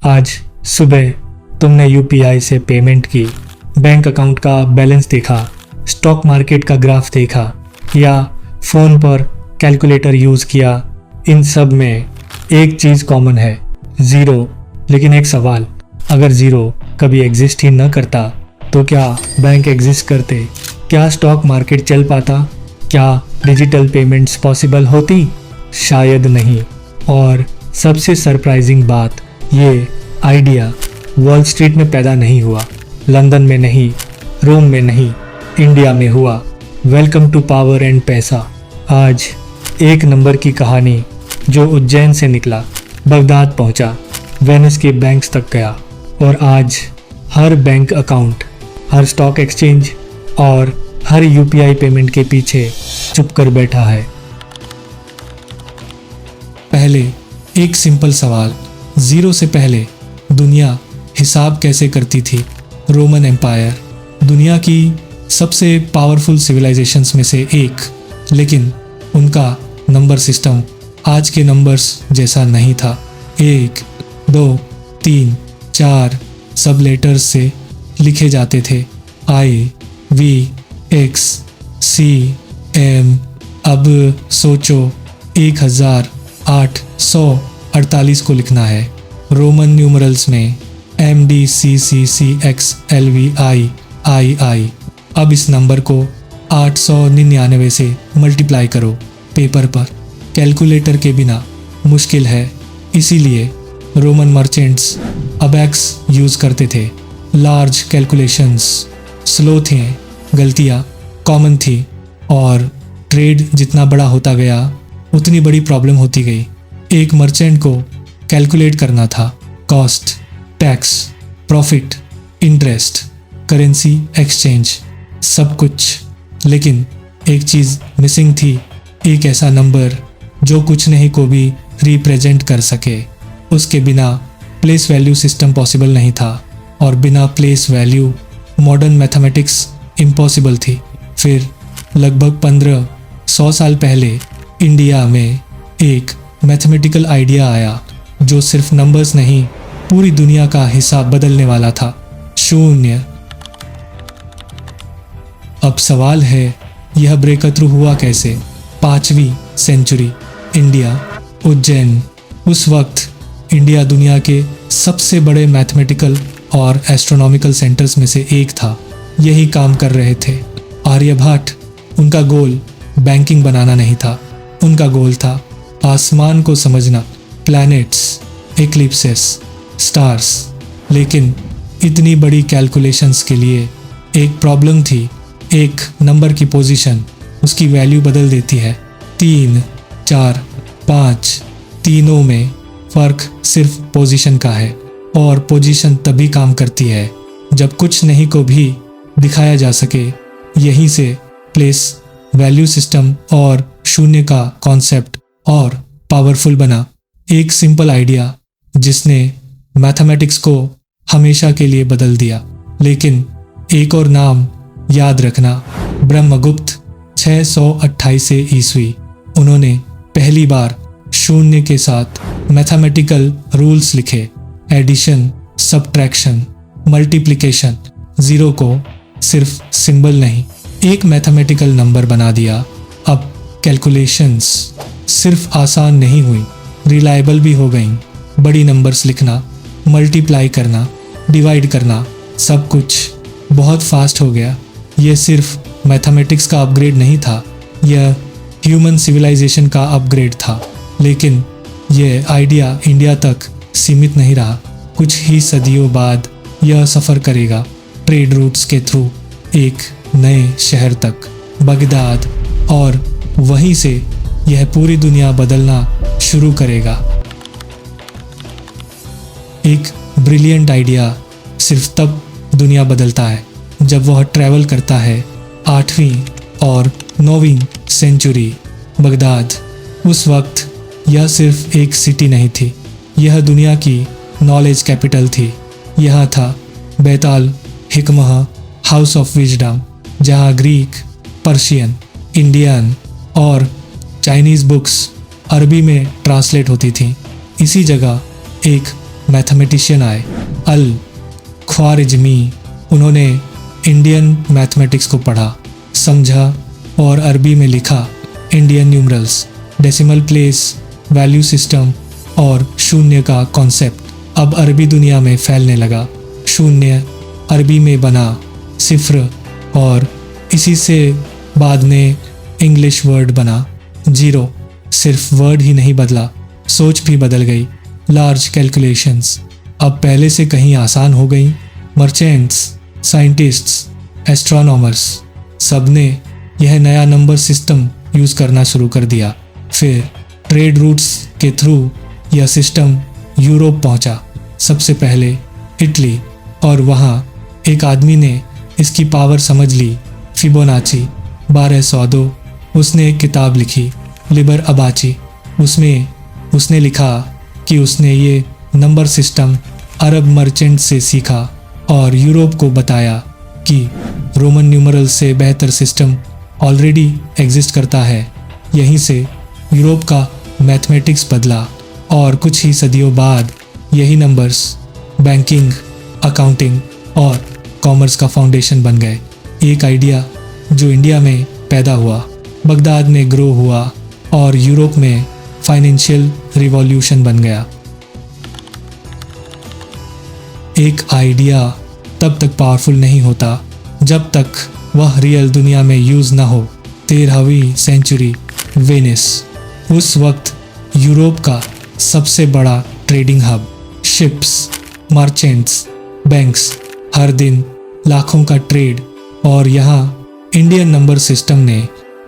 आज सुबह तुमने यूपीआई से पेमेंट की, बैंक अकाउंट का बैलेंस देखा, स्टॉक मार्केट का ग्राफ देखा या फ़ोन पर कैलकुलेटर यूज़ किया। इन सब में एक चीज़ कॉमन है, ज़ीरो। लेकिन एक सवाल, अगर ज़ीरो कभी एग्जिस्ट ही न करता तो क्या बैंक एग्जिस्ट करते? क्या स्टॉक मार्केट चल पाता? क्या डिजिटल पेमेंट्स पॉसिबल होती? शायद नहीं। और सबसे सरप्राइजिंग बात, ये आइडिया वॉल स्ट्रीट में पैदा नहीं हुआ, लंदन में नहीं, रोम में नहीं, इंडिया में हुआ। वेलकम टू पावर एंड पैसा। आज एक नंबर की कहानी जो उज्जैन से निकला, बगदाद पहुंचा, वेनिस के बैंक्स तक गया और आज हर बैंक अकाउंट, हर स्टॉक एक्सचेंज और हर यूपीआई पेमेंट के पीछे चुप कर बैठा है। पहले एक सिंपल सवाल, ज़ीरो से पहले दुनिया हिसाब कैसे करती थी? रोमन एम्पायर दुनिया की सबसे पावरफुल सिविलाइजेशंस में से एक, लेकिन उनका नंबर सिस्टम आज के नंबर्स जैसा नहीं था। 1, 2, 3, 4 सब लेटर्स से लिखे जाते थे। I, V, X, C, M। अब सोचो 1848 को लिखना है। रोमन न्यूमरल्स में MDCCCXLVIII। अब इस नंबर को 899 से मल्टीप्लाई करो पेपर पर, कैलकुलेटर के बिना मुश्किल है। इसीलिए रोमन मर्चेंट्स अबैक्स यूज़ करते थे। लार्ज कैलकुलेशंस स्लो थे, गलतियाँ कॉमन थी और ट्रेड जितना बड़ा होता गया उतनी बड़ी प्रॉब्लम होती गई। एक मर्चेंट को कैलकुलेट करना था cost, tax, profit, interest, currency exchange, सब कुछ। लेकिन एक चीज़ मिसिंग थी, एक ऐसा नंबर जो कुछ नहीं को भी रिप्रेजेंट कर सके। उसके बिना प्लेस वैल्यू सिस्टम पॉसिबल नहीं था और बिना place value modern mathematics impossible थी। फिर लगभग 1500 साल पहले इंडिया में एक मैथमेटिकल आइडिया आया जो सिर्फ नंबर्स नहीं, पूरी दुनिया का हिसाब बदलने वाला था, शून्य। अब सवाल है, यह ब्रेक थ्रू हुआ कैसे? 5वीं सेंचुरी, इंडिया, उज्जैन। उस वक्त इंडिया दुनिया के सबसे बड़े मैथमेटिकल और एस्ट्रोनॉमिकल सेंटर्स में से एक था। यही काम कर रहे थे आर्यभट्ट। उनका गोल बैंकिंग बनाना नहीं था, उनका गोल था आसमान को समझना, प्लैनेट्स, एक्लिप्सेस, स्टार्स। लेकिन इतनी बड़ी कैलकुलेशंस के लिए एक प्रॉब्लम थी, एक नंबर की पोजीशन उसकी वैल्यू बदल देती है। 3, 4, 5 तीनों में फ़र्क सिर्फ पोजीशन का है और पोजीशन तभी काम करती है जब कुछ नहीं को भी दिखाया जा सके। यहीं से प्लेस वैल्यू सिस्टम और शून्य का कॉन्सेप्ट और पावरफुल बना। एक सिंपल आइडिया जिसने मैथमेटिक्स को हमेशा के लिए बदल दिया। लेकिन एक और नाम याद रखना, ब्रह्मगुप्त 628 ईस्वी। उन्होंने पहली बार शून्य के साथ मैथमेटिकल रूल्स लिखे, एडिशन, सब्ट्रैक्शन, मल्टीप्लिकेशन। ज़ीरो को सिर्फ सिंबल नहीं, एक मैथमेटिकल नंबर बना दिया। अब कैलकुलेशंस सिर्फ आसान नहीं हुई, रिलायबल भी हो गईं। बड़ी नंबर्स लिखना, मल्टीप्लाई करना, डिवाइड करना, सब कुछ बहुत फास्ट हो गया। यह सिर्फ मैथमेटिक्स का अपग्रेड नहीं था, यह ह्यूमन सिविलाइजेशन का अपग्रेड था। लेकिन यह आइडिया इंडिया तक सीमित नहीं रहा। कुछ ही सदियों बाद यह सफ़र करेगा ट्रेड रूट्स के थ्रू एक नए शहर तक, बगदाद, और वहीं से यह पूरी दुनिया बदलना शुरू करेगा। एक ब्रिलियंट आइडिया सिर्फ तब दुनिया बदलता है जब वह ट्रैवल करता है 8वीं और 9वीं सेंचुरी। बगदाद उस वक्त यह सिर्फ एक सिटी नहीं थी, यह दुनिया की नॉलेज कैपिटल थी। यहाँ था बैताल हिकमह, हाउस ऑफ विजडम, जहाँ ग्रीक, पर्शियन, इंडियन और चाइनीज़ बुक्स अरबी में ट्रांसलेट होती थीं। इसी जगह एक मैथमेटिशियन आए, अल ख्वारिज़मी। उन्होंने इंडियन मैथमेटिक्स को पढ़ा, समझा और अरबी में लिखा Indian numerals, decimal place, value system और शून्य का कॉन्सेप्ट अब अरबी दुनिया में फैलने लगा। शून्य अरबी में बना सिफ्र और इसी से बाद में इंग्लिश वर्ड बना जीरो। सिर्फ वर्ड ही नहीं बदला, सोच भी बदल गई। लार्ज कैलकुलेशंस अब पहले से कहीं आसान हो गई। मर्चेंट्स, साइंटिस्ट्स, एस्ट्रोनॉमर्स सब ने यह नया नंबर सिस्टम यूज़ करना शुरू कर दिया। फिर ट्रेड रूट्स के थ्रू यह सिस्टम यूरोप पहुंचा, सबसे पहले इटली, और वहाँ एक आदमी ने इसकी पावर समझ ली, फिबोनाची 1202। उसने एक किताब लिखी, लिबर अबाची। उसमें उसने लिखा कि उसने ये नंबर सिस्टम अरब मर्चेंट से सीखा और यूरोप को बताया कि रोमन न्यूमरल से बेहतर सिस्टम ऑलरेडी एग्जिस्ट करता है। यहीं से यूरोप का मैथमेटिक्स बदला और कुछ ही सदियों बाद यही नंबर्स बैंकिंग, अकाउंटिंग और कॉमर्स का फाउंडेशन बन गए। एक आइडिया जो इंडिया में पैदा हुआ, बगदाद में ग्रो हुआ और यूरोप में फाइनेंशियल रिवॉल्यूशन बन गया। एक आइडिया तब तक पावरफुल नहीं होता जब तक वह रियल दुनिया में यूज़ ना हो। 13वीं सेंचुरी वेनिस, उस वक्त यूरोप का सबसे बड़ा trading hub, ships, merchants, banks, हर दिन लाखों का ट्रेड, और यहाँ इंडियन नंबर सिस्टम ने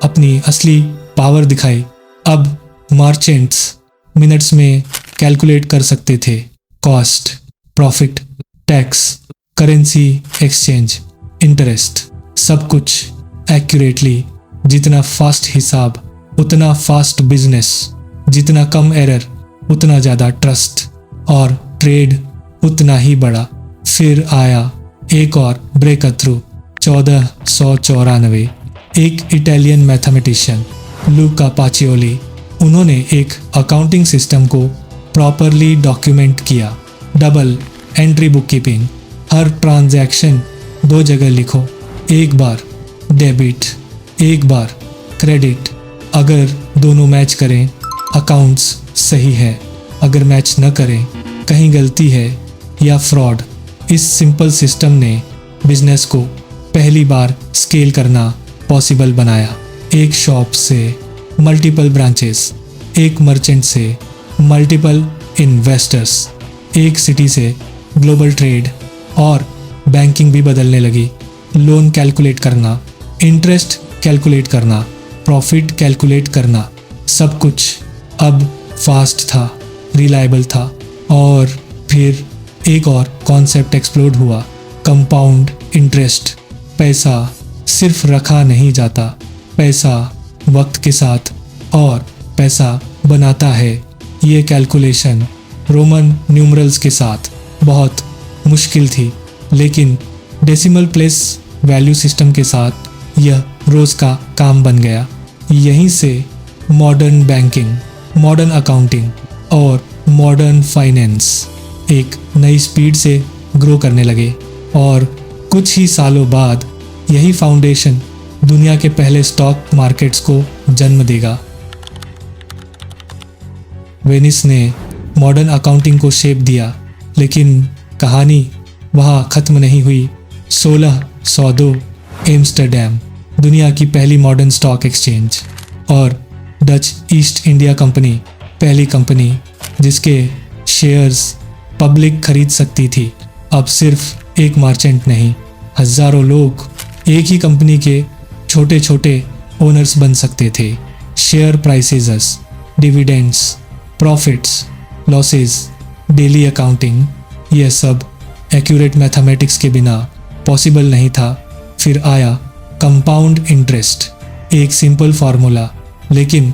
अपनी असली पावर दिखाई। अब मर्चेंट्स मिनट्स में कैलकुलेट कर सकते थे cost, profit, tax, currency exchange, interest, सब कुछ एक्यूरेटली। जितना फास्ट हिसाब उतना फास्ट बिजनेस, जितना कम एरर उतना ज़्यादा ट्रस्ट, और ट्रेड उतना ही बड़ा। फिर आया एक और ब्रेक थ्रू 1494। एक इटालियन मैथमेटिशियन लूका पाचियोली, उन्होंने एक अकाउंटिंग सिस्टम को प्रॉपरली डॉक्यूमेंट किया। डबल एंट्री बुक कीपिंग, हर ट्रांजैक्शन 2 जगह लिखो, एक बार डेबिट, एक बार क्रेडिट। अगर दोनों मैच करें अकाउंट्स सही है, अगर मैच न करें कहीं गलती है या फ्रॉड। इस सिंपल सिस्टम ने बिजनेस को पहली बार स्केल करना पॉसिबल बनाया। एक शॉप से मल्टीपल ब्रांचेस, एक मर्चेंट से मल्टीपल इन्वेस्टर्स, एक सिटी से ग्लोबल ट्रेड, और बैंकिंग भी बदलने लगी। लोन कैलकुलेट करना, इंटरेस्ट कैलकुलेट करना, प्रॉफिट कैलकुलेट करना, सब कुछ अब फास्ट था, रिलायबल था। और फिर एक और कॉन्सेप्ट एक्सप्लोड हुआ, कंपाउंड इंटरेस्ट। पैसा सिर्फ रखा नहीं जाता, पैसा वक्त के साथ और पैसा बनाता है। ये कैलकुलेशन रोमन न्यूमरल्स के साथ बहुत मुश्किल थी, लेकिन डेसिमल प्लेस वैल्यू सिस्टम के साथ यह रोज़ का काम बन गया। यहीं से मॉडर्न बैंकिंग, मॉडर्न अकाउंटिंग और मॉडर्न फाइनेंस एक नई स्पीड से ग्रो करने लगे, और कुछ ही सालों बाद यही फाउंडेशन दुनिया के पहले स्टॉक मार्केट्स को जन्म देगा। वेनिस ने मॉडर्न अकाउंटिंग को शेप दिया, लेकिन कहानी वहाँ ख़त्म नहीं हुई। 1602 एम्स्टरडैम, दुनिया की पहली मॉडर्न स्टॉक एक्सचेंज, और डच ईस्ट इंडिया कंपनी, पहली कंपनी जिसके शेयर्स पब्लिक खरीद सकती थी। अब सिर्फ एक मर्चेंट नहीं, हज़ारों लोग एक ही कंपनी के छोटे छोटे ओनर्स बन सकते थे। Share prices, dividends, profits, losses, daily accounting, यह सब एक्यूरेट मैथमेटिक्स के बिना पॉसिबल नहीं था। फिर आया कंपाउंड इंटरेस्ट, एक सिंपल फार्मूला, लेकिन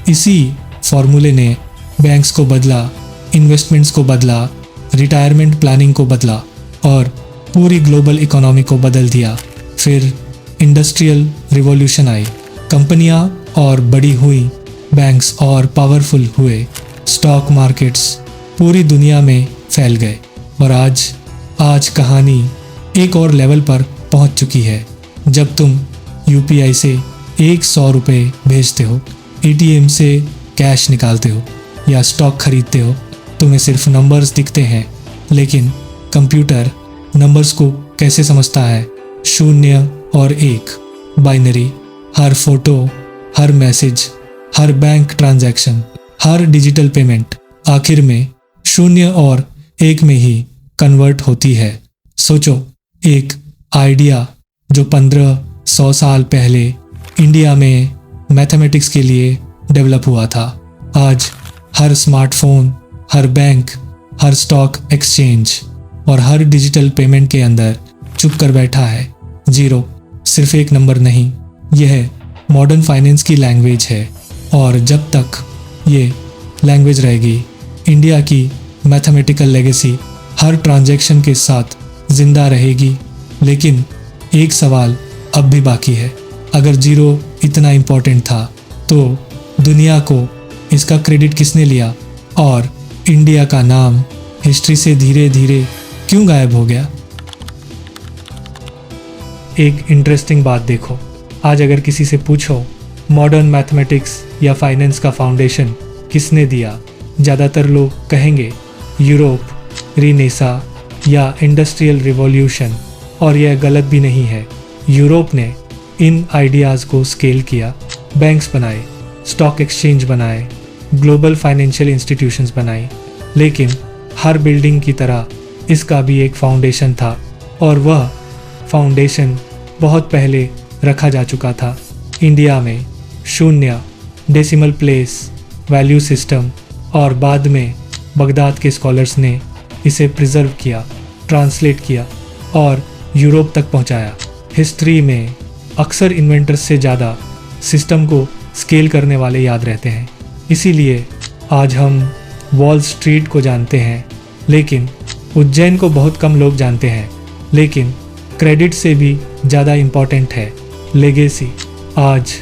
इसी फार्मूले ने बैंक्स को बदला, इन्वेस्टमेंट्स को बदला, रिटायरमेंट प्लानिंग को बदला और पूरी ग्लोबल इकोनॉमी को बदल दिया। फिर इंडस्ट्रियल रिवॉल्यूशन आई, कंपनियां और बड़ी हुई, बैंक्स और पावरफुल हुए, स्टॉक मार्केट्स पूरी दुनिया में फैल गए और आज कहानी एक और लेवल पर पहुंच चुकी है। जब तुम यूपीआई से 100 रुपये भेजते हो, एटीएम से कैश निकालते हो या स्टॉक खरीदते हो, तुम्हें सिर्फ नंबर्स दिखते हैं, लेकिन कंप्यूटर नंबर्स को कैसे समझता है? 0 और 1 बाइनरी। हर फोटो, हर मैसेज, हर बैंक ट्रांजैक्शन, हर डिजिटल पेमेंट आखिर में 0 और 1 में ही कन्वर्ट होती है। सोचो, एक आइडिया जो 1500 साल पहले इंडिया में मैथमेटिक्स के लिए डेवलप हुआ था, आज हर स्मार्टफोन, हर बैंक, हर स्टॉक एक्सचेंज और हर डिजिटल पेमेंट के अंदर चुप कर बैठा है। 0 सिर्फ एक नंबर नहीं, यह मॉडर्न फाइनेंस की लैंग्वेज है और जब तक ये लैंग्वेज रहेगी, इंडिया की मैथमेटिकल लेगेसी हर ट्रांजैक्शन के साथ जिंदा रहेगी। लेकिन एक सवाल अब भी बाकी है, अगर 0 इतना इम्पोर्टेंट था तो दुनिया को इसका क्रेडिट किसने लिया और इंडिया का नाम हिस्ट्री से धीरे धीरे क्यों गायब हो गया? एक इंटरेस्टिंग बात देखो, आज अगर किसी से पूछो मॉडर्न मैथमेटिक्स या फाइनेंस का फाउंडेशन किसने दिया, ज़्यादातर लोग कहेंगे यूरोप, रीनेसा या इंडस्ट्रियल रिवॉल्यूशन। और यह गलत भी नहीं है। यूरोप ने इन आइडियाज़ को स्केल किया, बैंक्स बनाए, स्टॉक एक्सचेंज बनाए, ग्लोबल फाइनेंशियल इंस्टीट्यूशंस बनाई, लेकिन हर बिल्डिंग की तरह इसका भी एक फाउंडेशन था और वह फाउंडेशन बहुत पहले रखा जा चुका था। इंडिया में 0, डेसिमल प्लेस, वैल्यू सिस्टम और बाद में बगदाद के स्कॉलर्स ने इसे प्रिजर्व किया, ट्रांसलेट किया और यूरोप तक पहुंचाया। हिस्ट्री में अक्सर इन्वेंटर्स से ज़्यादा सिस्टम को स्केल करने वाले याद रहते हैं। इसीलिए आज हम वॉल स्ट्रीट को जानते हैं, लेकिन उज्जैन को बहुत कम लोग जानते हैं। लेकिन क्रेडिट से भी ज़्यादा इम्पॉर्टेंट है लेगेसी। आज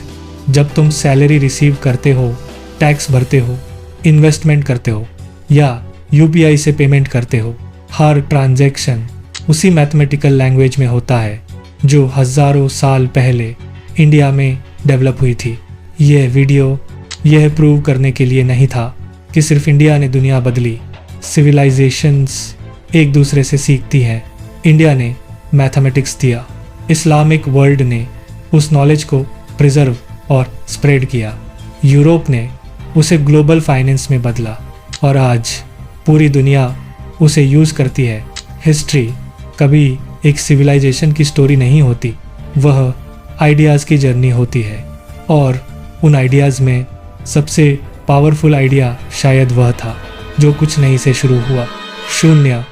जब तुम सैलरी रिसीव करते हो, टैक्स भरते हो, इन्वेस्टमेंट करते हो या यूपीआई से पेमेंट करते हो, हर ट्रांजैक्शन उसी मैथमेटिकल लैंग्वेज में होता है जो हज़ारों साल पहले इंडिया में डेवलप हुई थी। यह वीडियो यह प्रूव करने के लिए नहीं था कि सिर्फ इंडिया ने दुनिया बदली, सिविलाइजेशंस एक दूसरे से सीखती हैं। इंडिया ने मैथमेटिक्स दिया, इस्लामिक वर्ल्ड ने उस नॉलेज को प्रिजर्व और स्प्रेड किया, यूरोप ने उसे ग्लोबल फाइनेंस में बदला और आज पूरी दुनिया उसे यूज़ करती है। हिस्ट्री कभी एक सिविलाइजेशन की स्टोरी नहीं होती, वह आइडियाज़ की जर्नी होती है और उन आइडियाज़ में सबसे पावरफुल आइडिया शायद वह था जो कुछ नहीं से शुरू हुआ। 0